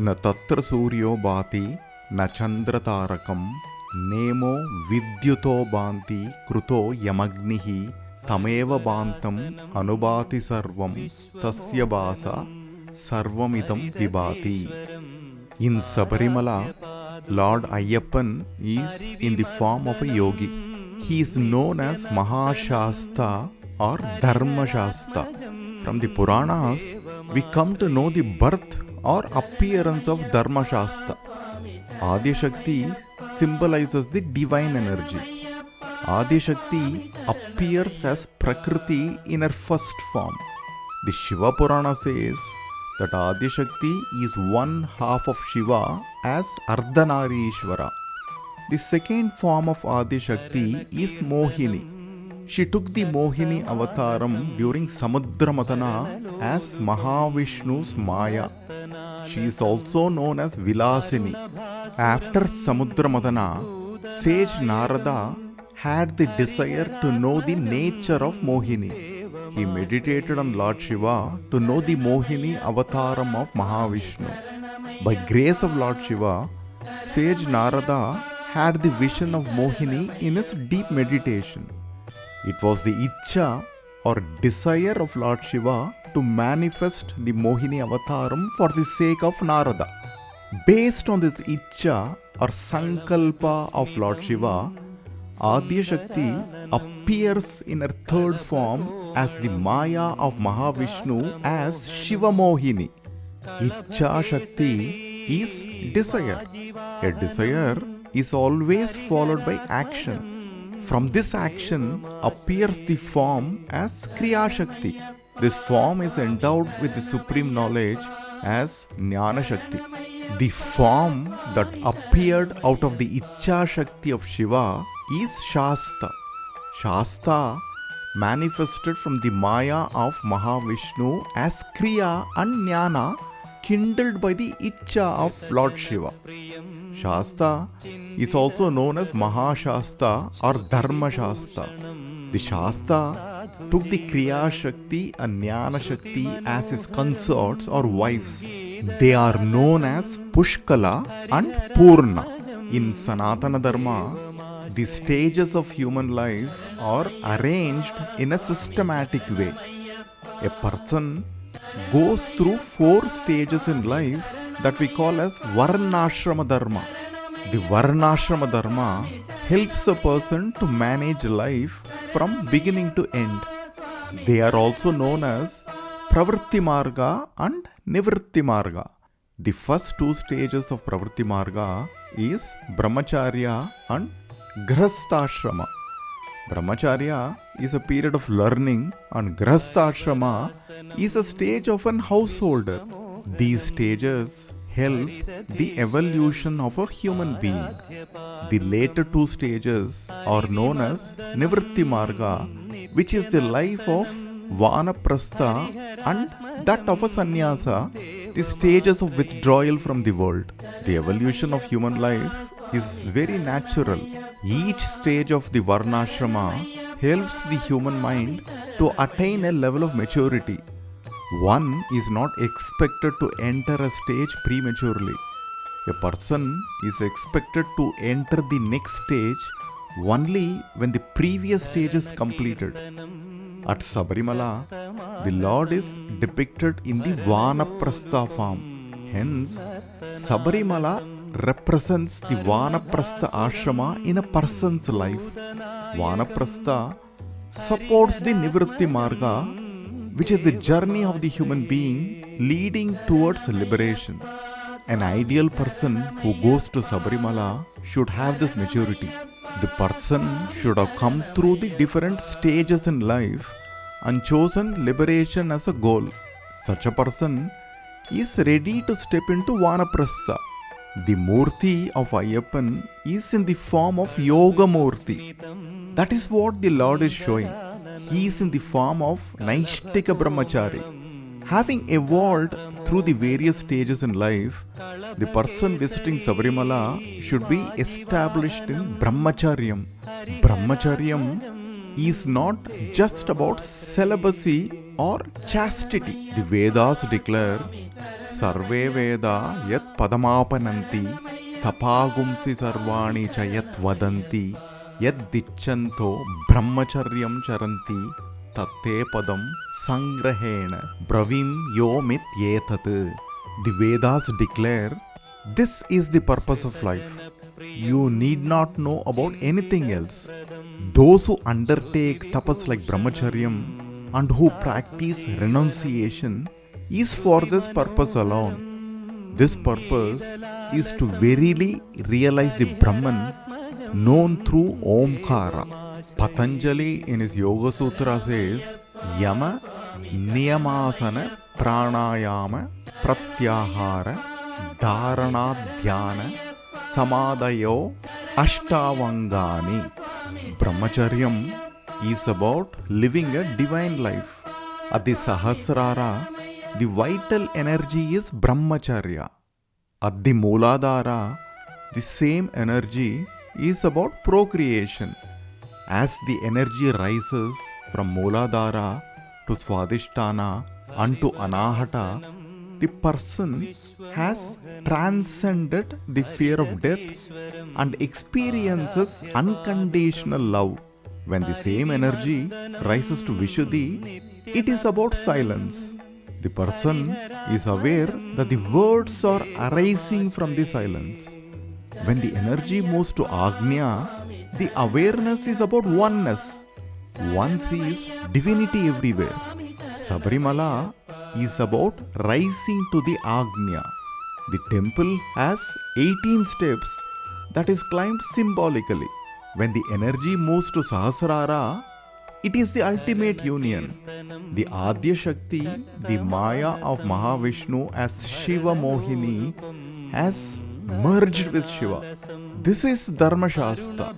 न तत्र सूर्यो भाति न चन्द्रतारकं नेमो विद्युतो भान्ति कृतो यमग्निः तमेव भान्तम् अनुभाति सर्वं तस्य भासा सर्वमिदं विभाति. In Sabarimala, Lord Ayyappan is in the form of a yogi. He is known as Mahashasta or Dharmashasta. From the Puranas, we come to know the birth or appearance of Dharmashasta. Adi Shakti symbolizes the divine energy. Adi Shakti appears as Prakriti in her first form. The Shiva Purana says that Adi Shakti is one half of Shiva as Ardhanarishvara. The second form of Adi Shakti is Mohini. She took the Mohini avataram during Samudramatana as Mahavishnu's Maya. She is also known as Vilasini. After Samudramatana, sage Narada had the desire to know the nature of Mohini. He meditated on Lord Shiva to know the Mohini avataram of Mahavishnu. By grace of Lord Shiva, sage Narada had the vision of Mohini in his deep meditation. It was the Ichcha or desire of Lord Shiva to manifest the Mohini avataram for the sake of Narada. Based on this Ichcha or Sankalpa of Lord Shiva, Adi Shakti appears in her third form as the Maya of Mahavishnu as Shiva Mohini. Ichcha Shakti is desire. A desire is always followed by action. From this action appears the form as Kriya Shakti. This form is endowed with the supreme knowledge as Jnana Shakti. The form that appeared out of the Ichcha Shakti of Shiva is Shasta. Shasta manifested from the Maya of Mahavishnu as Kriya and Jnana kindled by the Ichcha of Lord Shiva. Shasta is also known as Mahashasta or Dharma Shasta. The Shasta took the Kriya Shakti and Jnana Shakti as his consorts or wives. They are known as Pushkala and Purna. In Sanatana Dharma, the stages of human life are arranged in a systematic way. A person goes through 4 stages in life that we call as Varnashrama Dharma. The Varnashrama Dharma helps a person to manage life from beginning to end. They are also known as Pravritti Marga and Nivritti Marga. The first 2 stages of Pravritti Marga is Brahmacharya and Grihastha-ashrama. Brahmacharya is a period of learning and Grihastha-ashrama is a stage of an householder. These stages help the evolution of a human being. The later 2 stages are known as Nivritti Marga, which is the life of Vaanaprasta and that of a sannyasa, the stages of withdrawal from the world. The evolution of human life is very natural. Each stage of the Varnashrama helps the human mind to attain a level of maturity. One is not expected to enter a stage prematurely. A person is expected to enter the next stage only when the previous stage is completed. At Sabarimala, the Lord is depicted in the Vaanaprasta form. Hence, Sabarimala represents the Vaanaprasta ashrama in a person's life. Vaanaprasta supports the Nivritti Marga, which is the journey of the human being leading towards liberation. An ideal person who goes to Sabarimala should have this maturity. The person should have come through the different stages in life and chosen liberation as a goal. Such a person is ready to step into Vaanaprasta. The Murti of Ayyappan is in the form of Yoga Murti. That is what the Lord is showing. He is in the form of Naishtika Brahmachari. Having evolved through the various stages in life, the person visiting Sabarimala should be established in Brahmacharyam. Brahmacharyam is not just about celibacy or chastity. The Vedas declare सर्वे वेदा यत् पदमापनन्ति तपागुंसि सर्वाणि च यत् वदन्ति यद्दिच्छन्तो ब्रह्मचर्यं चरन्ति तत्ते पदं संग्रहेण ब्रवीम योमित्येतत्. The Vedas declare this is the purpose of life. You need not know about anything else. Those who undertake tapas like brahmacharyam and who practice renunciation is for this purpose alone. This purpose is to verily realize the Brahman known through Omkara. Patanjali in his Yoga Sutra says, Yama, Niyamasana, Pranayama, Pratyahara, Dharana, Dhyana, Samadhayo, Ashtavangani. Brahmacharyam is about living a divine life. At the Sahasrara, the vital energy is Brahmacharya. At the Mooladhara, the same energy is about procreation. As the energy rises from Mooladhara to Swadhisthana and to Anahata, the person has transcended the fear of death and experiences unconditional love. When the same energy rises to Vishuddhi, it is about silence. The person is aware that the words are arising from the silence. When the energy moves to Ajna, the awareness is about oneness. One sees divinity everywhere. Sabarimala is about rising to the Ajna. The temple has 18 steps that is climbed symbolically. When the energy moves to Sahasrara, it is the ultimate union. The Adya Shakti, the Maya of Mahavishnu as Shiva Mohini, has merged with Shiva. This is Dharma Shastra.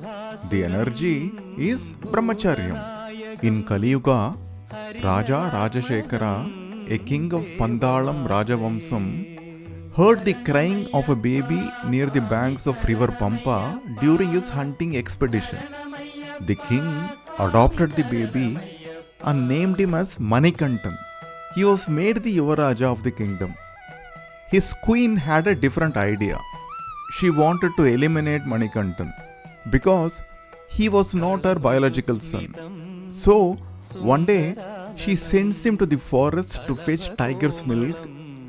The energy is Brahmacharyam. In Kali Yuga, Raja Rajashekara, a king of Pandalam Rajavamsam, heard the crying of a baby near the banks of river Pampa during his hunting expedition. The king adopted the baby and named him as Manikantan. He was made the Yuvaraja of the kingdom. His queen had a different idea. She wanted to eliminate Manikantan because he was not her biological son. So, one day, she sends him to the forest to fetch tiger's milk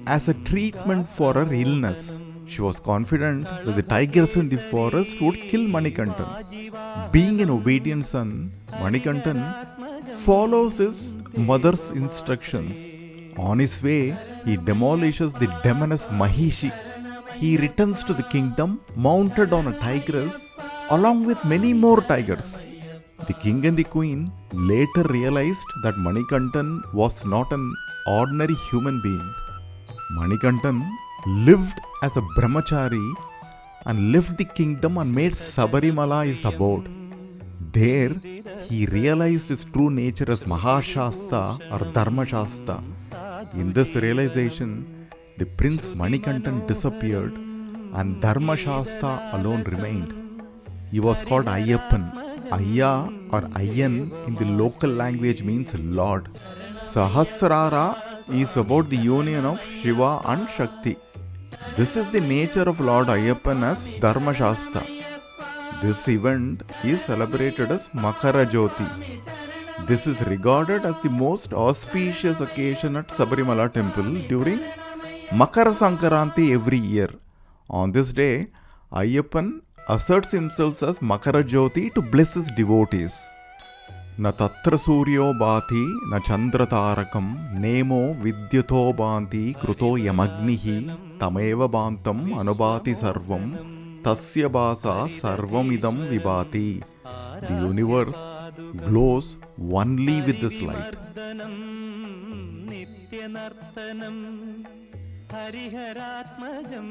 as a treatment for her illness. She was confident that the tigers in the forest would kill Manikantan. Being an obedient son, Manikantan follows his mother's instructions. On his way, he demolishes the demoness Mahishi. He returns to the kingdom mounted on a tigress along with many more tigers. The king and the queen later realized that Manikantan was not an ordinary human being. Manikantan lived as a brahmachari and left the kingdom and made Sabarimala his abode. There, he realized his true nature as Mahashasta or Dharmashasta. In this realization, the prince Manikantan disappeared and Dharmashasta alone remained. He was called Ayyappan. Ayya or Ayyan in the local language means Lord. Sahasrara is about the union of Shiva and Shakti. This is the nature of Lord Ayyappan as Dharmashasta. This event is celebrated as Makara Jyoti. This is regarded as the most auspicious occasion at Sabarimala temple during Makara Sankaranti every year. On this day, Ayyappan asserts himself as Makara Jyoti to bless his devotees. Na tatra suryo bhati na chandra tarakam nemo vidyuto bhanti kruto yamagnihi tameva bhantam anubhati sarvam tasya bhasa sarvam idam vibhati. The universe glows only with this light. हरिहरात्मजं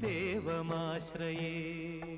देवमाश्रये.